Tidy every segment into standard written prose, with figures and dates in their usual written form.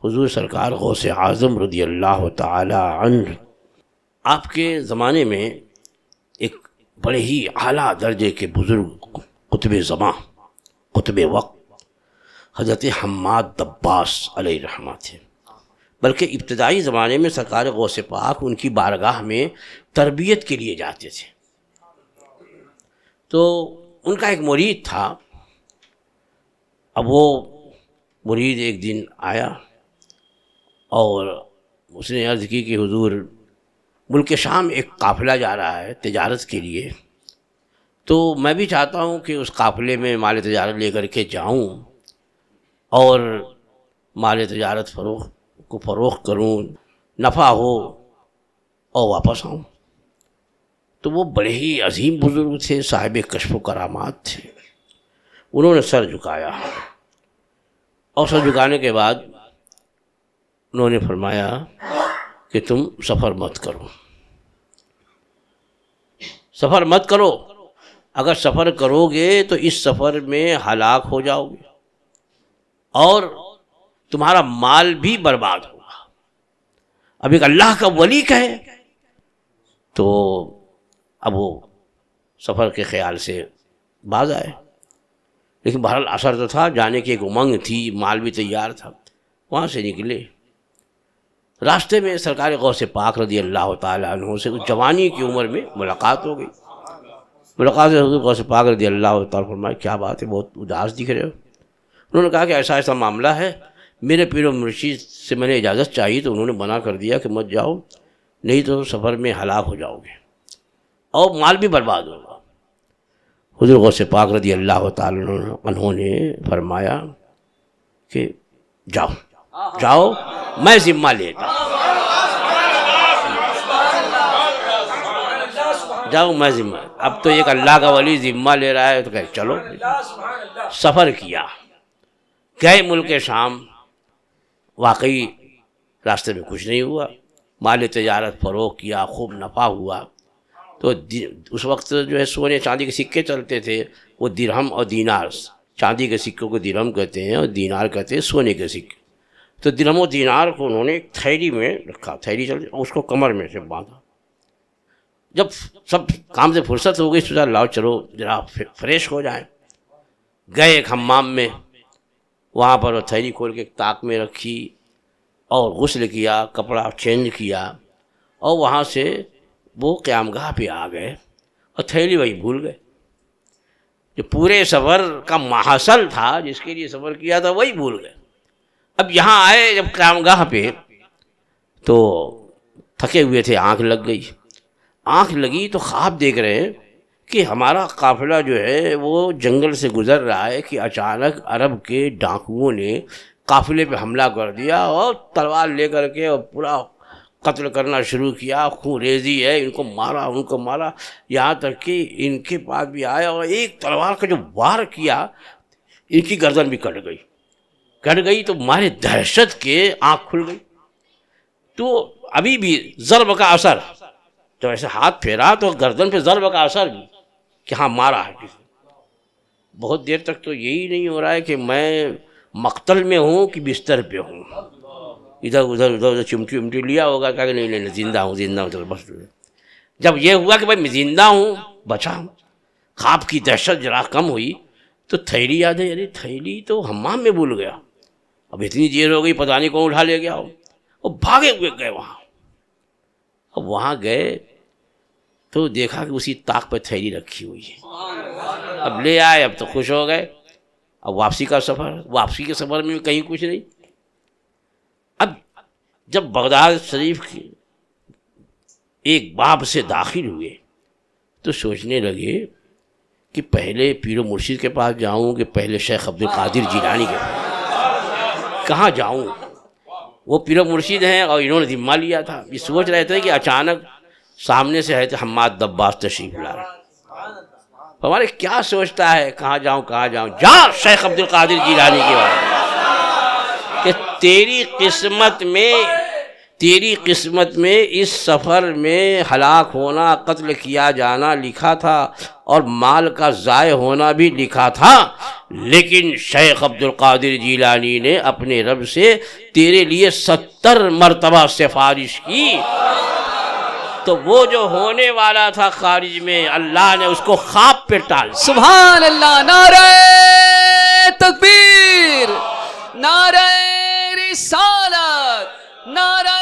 حضور سرکار غوث اعظم رضی اللہ تعالی عنہ، آپ کے زمانے میں ایک بڑے ہی اعلیٰ درجے کے بزرگ قطب زمان، قطب وقت حضرت حماد دباس علیہ رحمہ تھے، بلکہ ابتدائی زمانے میں سرکار غوث پاک ان کی بارگاہ میں تربیت کے لیے جاتے تھے۔ تو ان کا ایک مرید تھا، اب وہ مرید ایک دن آیا اور اس نے عرض کی کہ حضور ملک شام ایک قافلہ جا رہا ہے تجارت کے لیے، تو میں بھی چاہتا ہوں کہ اس قافلے میں مال تجارت لے کر کے جاؤں اور مال تجارت فروخت کروں، نفع ہو اور واپس آؤں۔ تو وہ بڑے ہی عظیم بزرگ تھے، صاحب کشف و کرامات تھے۔ انہوں نے سر جھکایا اور سر جھکانے کے بعد انہوں نے فرمایا کہ تم سفر مت کرو، سفر مت کرو، اگر سفر کرو گے تو اس سفر میں ہلاک ہو جاؤ گے اور تمہارا مال بھی برباد ہوگا۔ اب ایک اللہ کا ولی کہے تو اب وہ سفر کے خیال سے باز آئے، لیکن بہرحال اثر تو تھا، جانے کی ایک امنگ تھی، مال بھی تیار تھا، وہاں سے نکلے۔ راستے میں سرکار غوث پاک رضی اللہ تعالیٰ عنہ سے جوانی کی عمر میں ملاقات ہو گئی۔ ملاقات سے حضور غوث پاک رضی اللہ تعالیٰ فرمایا کیا بات ہے، بہت اداس دکھ رہے ہو۔ انہوں نے کہا کہ ایسا ایسا معاملہ ہے، میرے پیر و مرشد سے میں نے اجازت چاہی تو انہوں نے منع کر دیا کہ مت جاؤ، نہیں تو سفر میں ہلاک ہو جاؤ گے اور مال بھی برباد ہوگا۔ حضور غوث پاک رضی اللہ تعالیٰ عنہ نے فرمایا کہ جاؤ جاؤ، میں ذمہ لیتا ہوں، جاؤ میں ذمہ۔ اب تو ایک اللہ کا ولی ذمہ لے رہا ہے تو کہ چلو۔ سفر کیا، گئے ملک شام، واقعی راستے میں کچھ نہیں ہوا، مال تجارت فروخت کیا، خوب نفع ہوا۔ تو اس وقت جو ہے سونے چاندی کے سکے چلتے تھے، وہ درہم اور دینار، چاندی کے سکوں کو درہم کہتے ہیں اور دینار کہتے ہیں سونے کے سکے۔ تو درہم و دینار کو انہوں نے ایک تھیلی میں رکھا، تھیلی چلتی اس کو کمر میں سے باندھا۔ جب سب کام سے فرصت ہو گئی سوچا لاؤ چلو ذرا فریش ہو جائیں۔ گئے ایک حمام میں، وہاں پر وہ تھیلی کھول کے ایک طاق میں رکھی اور غسل کیا، کپڑا چینج کیا، اور وہاں سے وہ قیام گاہ پہ آ گئے اور تھیلی وہی بھول گئے۔ جو پورے سفر کا محاصل تھا، جس کے لیے سفر کیا تھا، وہی بھول گئے۔ اب یہاں آئے جب قیام گاہ پہ تو تھکے ہوئے تھے، آنکھ لگ گئی۔ آنکھ لگی تو خواب دیکھ رہے ہیں کہ ہمارا قافلہ جو ہے وہ جنگل سے گزر رہا ہے کہ اچانک عرب کے ڈاکوؤں نے قافلے پہ حملہ کر دیا اور تلوار لے کر کے اور پورا قتل کرنا شروع کیا، خون ریزی ہے، ان کو مارا ان کو مارا، یہاں تک کہ ان کے پاس بھی آیا اور ایک تلوار کا جو وار کیا ان کی گردن بھی کٹ گئی تو مارے دہشت کے آنکھ کھل گئی۔ تو ابھی بھی ضرب کا اثر، جب ایسے ہاتھ پھیرا تو گردن پہ ضرب کا اثر بھی کہ ہاں مارا ہے کسی۔ بہت دیر تک تو یہی نہیں ہو رہا ہے کہ میں مقتل میں ہوں کہ بستر پہ ہوں، ادھر ادھر چمٹی ومٹی لیا ہوگا کہ نہیں زندہ ہوں تو بس۔ جب یہ ہوا کہ بھائی میں زندہ ہوں، بچا ہوں، خواب کی دہشت ذرا کم ہوئی تو تھیلی یاد ہے، یعنی تھیلی تو حمام میں بھول گیا، اب اتنی دیر ہو گئی پتہ نہیں کون اٹھا لے گیا ہو، وہ بھاگے ہوئے گئے وہاں۔ اب وہاں گئے تو دیکھا کہ اسی طاق پہ تھیلی رکھی ہوئی ہے، اب لے آئے، اب تو خوش ہو گئے۔ اب واپسی کے سفر میں کہیں کچھ نہیں۔ اب جب بغداد شریف کے ایک باب سے داخل ہوئے تو سوچنے لگے کہ پہلے پیر و مرشد کے پاس جاؤں کہ پہلے شیخ عبد القادر جیلانی کے پاس، کہاں جاؤں؟ وہ پیر و مرشد ہیں اور انہوں نے ذمہ لیا تھا۔ یہ سوچ رہے تھے کہ اچانک سامنے سے حضرت حماد دباس تشریف لا رہے۔ ہمارے کیا سوچتا ہے کہاں جاؤں جا شیخ عبد القادر جیلانی کے بارے کہ تیری قسمت میں تیری قسمت میں اس سفر میں ہلاک ہونا، قتل کیا جانا لکھا تھا، اور مال کا ضائع ہونا بھی لکھا تھا، لیکن شیخ عبد القادر جیلانی نے اپنے رب سے تیرے لیے 70 مرتبہ سفارش کی، تو وہ جو ہونے والا تھا خارج میں، اللہ نے اس کو خواب پہ ٹال دیا۔ سبحان اللہ، نعرہ تکبیر، نعرہ رسالت، نعرہ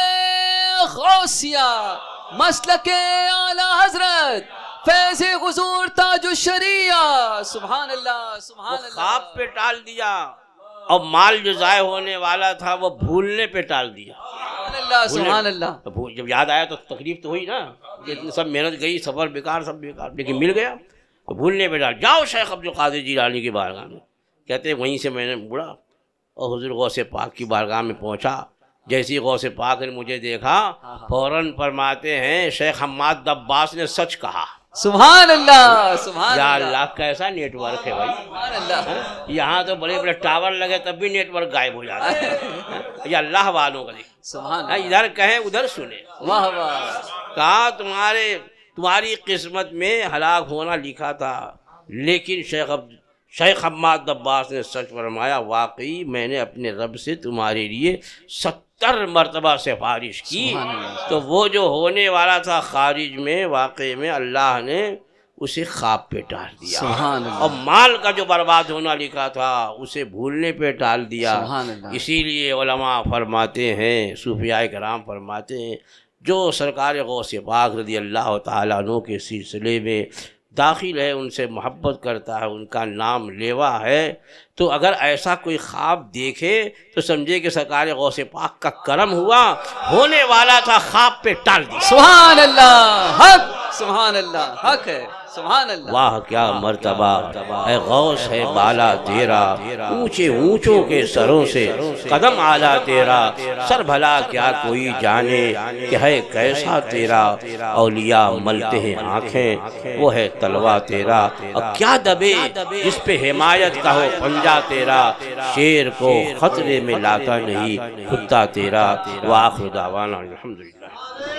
غوثیہ، مسلک اعلی حضرت فیض حضور تاج الشریعہ، سبحان اللہ سبحان اللہ۔ خواب پہ ٹال دیا، اور مال جو ضائع ہونے والا تھا وہ بھولنے پہ ٹال دیا۔ سبحان اللہ سبحان اللہ۔ جب یاد آیا تو تکلیف تو ہوئی نا، اتنی سب محنت گئی، سفر بیکار، سب بیکار، لیکن مل گیا، بھولنے پہ ڈال۔ جاؤ شیخ عبد القادر جیلانی کی بارگاہ میں، کہتے ہیں وہیں سے میں نے مڑا اور حضور غوث پاک کی بارگاہ میں پہنچا۔ جیسی غوث پاک نے مجھے دیکھا، فوراً فرماتے ہیں شیخ حماد دباس نے سچ کہا۔ سبحان اللہ سبحان یا اللہ، اللہ کیسا نیٹ ورک ہے بھائی، سبحان اللہ، یہاں تو بڑے بڑے ٹاور لگے تب بھی نیٹ ورک غائب ہو جاتا ہے۔ یہ اللہ والوں کا دیکھ، سبحان اللہ، ادھر کہیں ادھر سنیں۔ واہ واہ، کہا تمہاری قسمت میں ہلاک ہونا لکھا تھا، لیکن شیخ حماد دباس نے سچ فرمایا، واقعی میں نے اپنے رب سے تمہارے لیے 70 مرتبہ سفارش کی، تو وہ جو ہونے والا تھا خارج میں، واقعے میں اللہ نے اسے خواب پہ ٹال دیا، سبحان اللہ، اور مال کا جو برباد ہونا لکھا تھا اسے بھولنے پہ ٹال دیا۔ سبحان اللہ۔ اسی لیے علماء فرماتے ہیں، صوفیاء کرام فرماتے ہیں، جو سرکار غوث پاک رضی اللہ تعالیٰ عنہ کے سلسلے میں داخل ہے، ان سے محبت کرتا ہے، ان کا نام لیوا ہے، تو اگر ایسا کوئی خواب دیکھے تو سمجھے کہ سرکار غوث پاک کا کرم ہوا، ہونے والا تھا خواب پہ ٹال دیا۔ سبحان اللہ، حق، سبحان اللہ، حق ہے، سبحان اللہ۔ واہ کیا مرتبہ اے غوث ہے بالا تیرا، اونچے اونچوں کے سروں سے قدم اعلیٰ تیرا، سر بھلا کیا کوئی جانے کہ ہے کیسا تیرا، اولیاء ملتے ہیں آنکھیں وہ ہے تلوا تیرا، اور کیا دبے جس پہ حمایت کا ہو پنجا تیرا، شیر کو خطرے میں لاتا نہیں کتا تیرا۔ وآخر دعوانا الحمدللہ۔